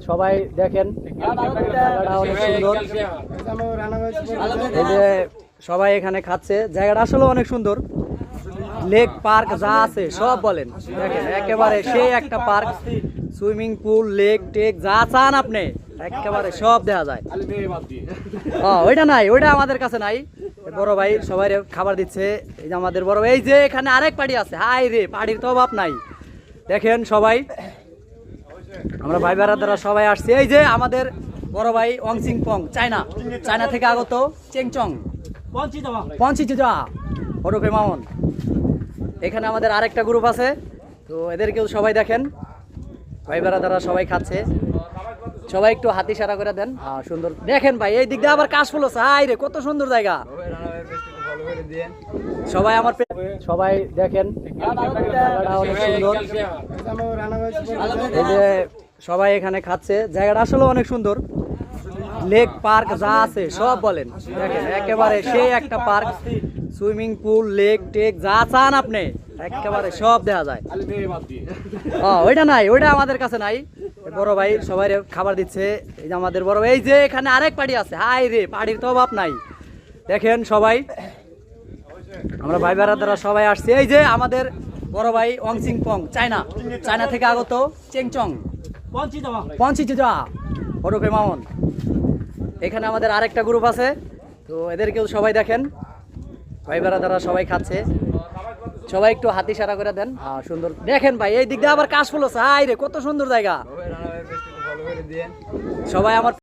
সবাই দেখেন জায়গাটা অনেক সুন্দর। এই যে সবাই এখানে খাচ্ছে, জায়গাটা আসলে অনেক সুন্দর। লেক পার্ক যা আছে সব বলেন, দেখেন একেবারে সেই একটা পার্ক, সুইমিং পুল, লেক টেক যা চান আপনি একেবারে সব দেখা যায়। ওইটা নাই, ওইটা আমাদের কাছে নাই। বড় ভাই সবাই খাবার দিচ্ছে। এই যে আমাদের বড় ভাই, এই যে এখানে আরেক পার্টি আছে, হাই রে পার্টির তো অভাব নাই। দেখেন সবাই আমরা ভাই বেড়াদারা সবাই আসছে। এই যে আমাদের বড় ভাই ওয়াংসিং পং, চায়না থেকে আগত চেংচং পঞ্চিজা ওরফে মামন। এখানে আমাদের আরেকটা গ্রুপ আছে, তো এদেরকেও সবাই দেখেন। ভাই বেড়াদারা সবাই খাচ্ছে, সবাই একটু হাতি ইশারা করে দেন। সুন্দর দেখেন ভাই, এই দিক দিয়ে আবার কাশফুল আছে, হাই রে কত সুন্দর জায়গা। সবাই আমার সবাই দেখেন জায়গাটা অনেক সুন্দর। এই যে সবাই এখানে খাচ্ছে, জায়গাটা আসলে অনেক সুন্দর। লেক পার্ক যা আছে সব বলেন, দেখেন একেবারে সেই একটা পার্ক, সুইমিং পুল, লেক টেক যা চান আপনি একেবারে সব দেখা যায়। ওইটা নাই, ওইটা আমাদের কাছে নাই। বড় ভাই সবাই খাবার দিচ্ছে। এই যে আমাদের বড় ভাই, এই যে এখানে আরেক পার্টি আছে, হাই রে পার্টির তো অভাব নাই। দেখেন সবাই আমরা ভাই বেড়াদারা সবাই আসছে। এই যে আমাদের বড় ভাই ওয়াংসিং পং, চায়না থেকে আগত চেংচং পঞ্চিজা ওরফে মামন। এখানে আমাদের আরেকটা গ্রুপ আছে, তো এদেরকেও সবাই দেখেন। ভাই বেড়াদারা সবাই খাচ্ছে, সবাই একটু হাতি ইশারা করে দেন। সুন্দর দেখেন ভাই, এই দিক দিয়ে আবার কাশফুল আছে, হাই রে কত সুন্দর জায়গা। সবাই আমার